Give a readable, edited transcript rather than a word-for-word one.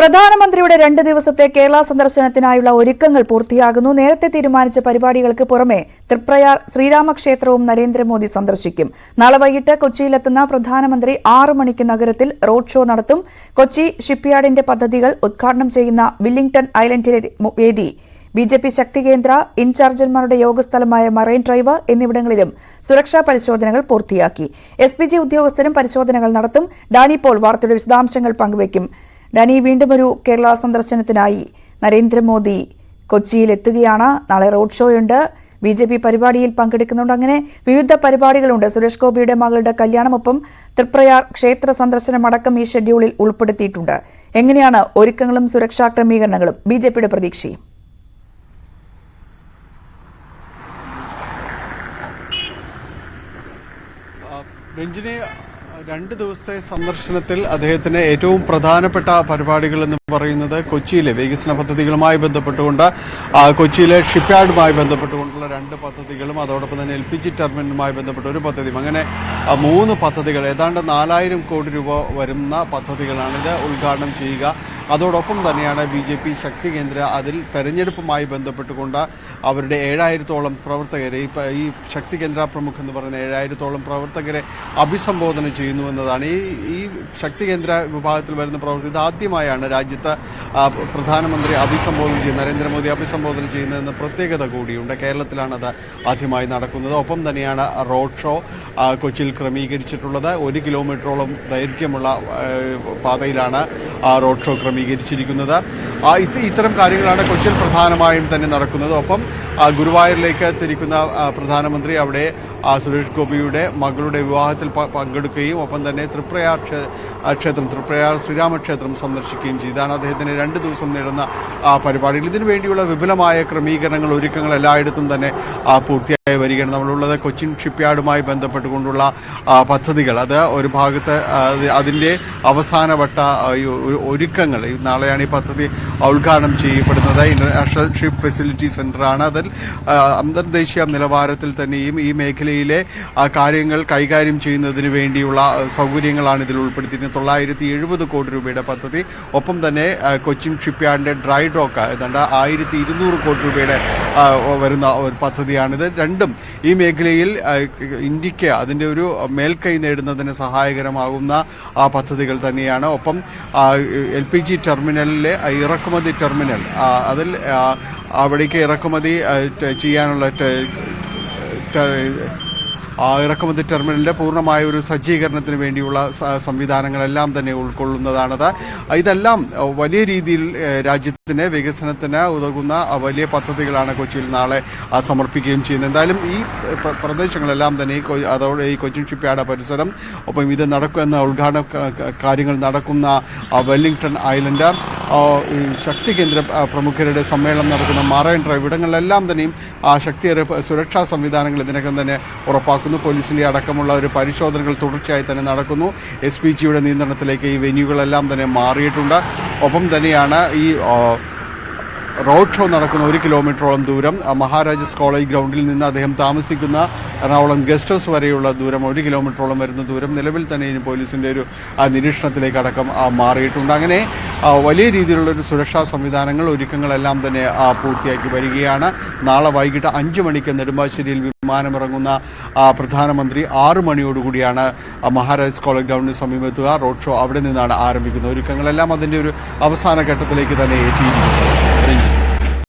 പ്രധാനമന്ത്രിയുടെ 2 ദിവസത്തെ കേരള സന്ദർശനത്തിനായുള്ള ഒരുക്കങ്ങൾ പൂർത്തിയാകുന്നു. നേരത്തെ തീരുമാനിച്ച പരിപാടികൾക്ക് പുറമെ തൃപ്രയാർ ശ്രീരാമക്ഷേത്രവും നരേന്ദ്രമോദി സന്ദർശിക്കും. നാളെ വൈകിട്ട് കൊച്ചിയിലെത്തുന്ന പ്രധാനമന്ത്രി 6 മണിക്ക് നഗരത്തിൽ റോഡ് ഷോ നടത്തും. കൊച്ചി ഷിപ്പ്യാർഡിന്റെ പദ്ധതികൾ ഉദ്ഘാടനം ചെയ്യുന്ന വില്ലിംഗ്ടൺ ഐലൻഡിലെ വേദി ബിജെപി ശക്തി കേന്ദ്ര ഇൻചാർജന്മാരുടെ യോഗസ്ഥലമായ മറൈൻ ഡ്രൈവ് എന്നിവിടങ്ങളിലും സുരക്ഷാ പരിശോധനകൾ പൂർത്തിയാക്കി. എസ്പിജി ഉദ്യോഗസ്ഥരും പരിശോധനകൾ നടത്തും. ഡാനി പോൾ വാർത്തയുടെ വിശദാംശങ്ങൾ പങ്കുവയ്ക്കും. ഡാനി, വീണ്ടുമൊരു കേരള സന്ദർശനത്തിനായി നരേന്ദ്രമോദി കൊച്ചിയിലെത്തുകയാണ്. നാളെ റോഡ് ഷോയുണ്ട്, ബിജെപി പരിപാടിയിൽ പങ്കെടുക്കുന്നുണ്ട്. അങ്ങനെ വിവിധ പരിപാടികളുണ്ട്. സുരേഷ് ഗോപിയുടെ മകളുടെ കല്യാണമൊപ്പം തൃപ്രയാർ ക്ഷേത്ര സന്ദർശനമടക്കം ഈ ഷെഡ്യൂളിൽ ഉൾപ്പെടുത്തിയിട്ടുണ്ട്. എങ്ങനെയാണ് ഒരുക്കങ്ങളും സുരക്ഷാ ക്രമീകരണങ്ങളും ബിജെപിയുടെ പ്രതീക്ഷയും? രഞ്ജിനി, 2 ദിവസത്തെ സന്ദർശനത്തിൽ അദ്ദേഹത്തിന് ഏറ്റവും പ്രധാനപ്പെട്ട പരിപാടികൾ എന്ന് പറയുന്നത് കൊച്ചിയിലെ വികസന പദ്ധതികളുമായി ബന്ധപ്പെട്ടുകൊണ്ട് കൊച്ചിയിലെ ഷിപ്പ്യാർഡുമായി ബന്ധപ്പെട്ടുകൊണ്ടുള്ള 2 പദ്ധതികളും അതോടൊപ്പം തന്നെ LPG ടെർമിനലുമായി ബന്ധപ്പെട്ട ഒരു പദ്ധതിയും, അങ്ങനെ 3 പദ്ധതികൾ, ഏതാണ്ട് 4000 കോടി രൂപ വരുന്ന പദ്ധതികളാണിത് ഉദ്ഘാടനം ചെയ്യുക. അതോടൊപ്പം തന്നെയാണ് BJP ശക്തി കേന്ദ്ര അതിൽ തെരഞ്ഞെടുപ്പുമായി ബന്ധപ്പെട്ടുകൊണ്ട് അവരുടെ 7000-ഓളം പ്രവർത്തകരെ, ഈ ശക്തി കേന്ദ്ര പ്രമുഖ് എന്ന് പറയുന്ന 7000-ഓളം പ്രവർത്തകരെ അഭിസംബോധന ചെയ്യുന്നു എന്നതാണ്. ഈ ശക്തി കേന്ദ്ര വിഭാഗത്തിൽ വരുന്ന പ്രവർത്തകർ ഇതാദ്യമായാണ് രാജ്യത്ത് പ്രധാനമന്ത്രി അഭിസംബോധന ചെയ്യുന്നത്, നരേന്ദ്രമോദി അഭിസംബോധന ചെയ്യുന്നതെന്ന് പ്രത്യേകത കൂടിയുണ്ട്. കേരളത്തിലാണ് അത് ആദ്യമായി നടക്കുന്നത്. ഒപ്പം തന്നെയാണ് റോഡ് ഷോ കൊച്ചിയിൽ ക്രമീകരിച്ചിട്ടുള്ളത്. 1 കിലോമീറ്ററോളം ദൈർഘ്യമുള്ള പാതയിലാണ് റോഡ് ഷോ ക്രമീകരിച്ചിരിക്കുന്നത്. ഇത്തരം കാര്യങ്ങളാണ് കൊച്ചിയിൽ പ്രധാനമായും തന്നെ നടക്കുന്നത്. ഒപ്പം ഗുരുവായൂരിലേക്ക് തിരിക്കുന്ന പ്രധാനമന്ത്രി അവിടെ സുരേഷ് ഗോപിയുടെ മകളുടെ വിവാഹത്തിൽ പങ്കെടുക്കുകയും ഒപ്പം തന്നെ തൃപ്രയാർ ശ്രീരാമക്ഷേത്രം സന്ദർശിക്കുകയും ചെയ്താണ് അദ്ദേഹത്തിന് 2 ദിവസം നീളുന്ന പരിപാടികൾ. ഇതിനുവേണ്ടിയുള്ള വിപുലമായ ക്രമീകരണങ്ങൾ, ഒരുക്കങ്ങൾ എല്ലായിടത്തും തന്നെ പൂർത്തിയായി വരികയാണ്. നമ്മളുള്ളത് കൊച്ചിൻ ഷിപ്പ്യാർഡുമായി ബന്ധപ്പെട്ടുകൊണ്ടുള്ള പദ്ധതികൾ, അത് ഒരു ഭാഗത്ത് അതിൻ്റെ അവസാനവട്ട ഒരുക്കങ്ങൾ. നാളെയാണ് ഈ പദ്ധതി ഉദ്ഘാടനം ചെയ്യപ്പെടുന്നത്. ഇന്റർനാഷണൽ ഷിപ്പ് ഫെസിലിറ്റി സെന്ററാണ്. അതിൽ അന്തർദേശീയ നിലവാരത്തിൽ തന്നെയും ഈ മേഖലയിലെ കാര്യങ്ങൾ കൈകാര്യം ചെയ്യുന്നതിന് വേണ്ടിയുള്ള സൗകര്യങ്ങളാണ് ഇതിൽ ഉൾപ്പെടുത്തിയിരുന്നത്. 970 കോടി രൂപയുടെ പദ്ധതി. ഒപ്പം തന്നെ കൊച്ചിൻ ഷിപ്പ്യാർഡിന്റെ ഡ്രൈ ഡോക്ക് ഏതാണ്ട് 1200 കോടി രൂപയുടെ വരുന്ന ഒരു പദ്ധതിയാണിത്. രണ്ടും ഈ മേഖലയിൽ ഇന്ത്യക്ക് അതിൻ്റെ ഒരു മേൽക്കൈ നേടുന്നതിന് സഹായകരമാകുന്ന പദ്ധതികൾ തന്നെയാണ്. ഒപ്പം LPG ടെർമിനലിലെ ഇറക്കുമതി ടെർമിനൽ, അതിൽ അവിടേക്ക് ഇറക്കുമതി ചെയ്യാനുള്ള ഇറക്കുമതി ടെർമിനലിൻ്റെ പൂർണ്ണമായ ഒരു സജ്ജീകരണത്തിന് വേണ്ടിയുള്ള സംവിധാനങ്ങളെല്ലാം തന്നെ ഉൾക്കൊള്ളുന്നതാണത്. ഇതെല്ലാം വലിയ രീതിയിൽ രാജ്യത്തിന് വികസനത്തിന് ഉതകുന്ന വലിയ പദ്ധതികളാണ് കൊച്ചിയിൽ നാളെ സമർപ്പിക്കുകയും ചെയ്യുന്നത്. എന്തായാലും ഈ പ്രദേശങ്ങളെല്ലാം തന്നെ അതോടെ ഈ കൊച്ചിൻ ഷിപ്പ്യാർഡ് പരിസരം, ഒപ്പം ഇത് നടക്കുന്ന ഉദ്ഘാടന കാര്യങ്ങൾ നടക്കുന്ന വെല്ലിംഗ്ടൺ ഐലൻഡ്, ശക്തി കേന്ദ്ര പ്രമുഖരുടെ സമ്മേളനം നടക്കുന്ന മറൈൻ ഡ്രൈവ്, ഇവിടങ്ങളിലെല്ലാം തന്നെയും ശക്തിയേറെ സുരക്ഷാ സംവിധാനങ്ങൾ ഇതിനകം തന്നെ ഉറപ്പാക്കുന്നു. പോലീസിന്റെ അടക്കമുള്ള ഒരു പരിശോധനകൾ തുടർച്ചയായി തന്നെ നടക്കുന്നു. SPGയുടെ നിയന്ത്രണത്തിലേക്ക് ഈ വെന്യൂകളെല്ലാം തന്നെ മാറിയിട്ടുണ്ട്. ഒപ്പം തന്നെയാണ് ഈ റോഡ് ഷോ നടക്കുന്ന 1 കിലോമീറ്ററോളം ദൂരം മഹാരാജാസ് കോളേജ് ഗ്രൗണ്ടിൽ നിന്ന് അദ്ദേഹം താമസിക്കുന്ന എറണാകുളം ഗസ്റ്റ് ഹൗസ് വരെയുള്ള ദൂരം, 1 കിലോമീറ്ററോളം വരുന്ന ദൂരം നിലവിൽ തന്നെ ഇനി പോലീസിന്റെ ഒരു നിരീക്ഷണത്തിലേക്ക് അടക്കം മാറിയിട്ടുണ്ട്. അങ്ങനെ വലിയ രീതിയിലുള്ളൊരു സുരക്ഷാ സംവിധാനങ്ങൾ, ഒരുക്കങ്ങളെല്ലാം തന്നെ പൂർത്തിയാക്കി വരികയാണ്. നാളെ വൈകിട്ട് 5 മണിക്ക് നെടുമ്പാശ്ശേരിയിൽ വിമാനമിറങ്ങുന്ന പ്രധാനമന്ത്രി 6 മണിയോടുകൂടിയാണ് മഹാരാജാസ് കോളേജ് ഗ്രൗണ്ടിന് സമീപത്തുക. റോഡ് ഷോ അവിടെ നിന്നാണ് ആരംഭിക്കുന്നത്. ഒരുക്കങ്ങളെല്ലാം അതിൻ്റെ ഒരു അവസാന ഘട്ടത്തിലേക്ക് തന്നെ എത്തിയിരിക്കുന്നത്.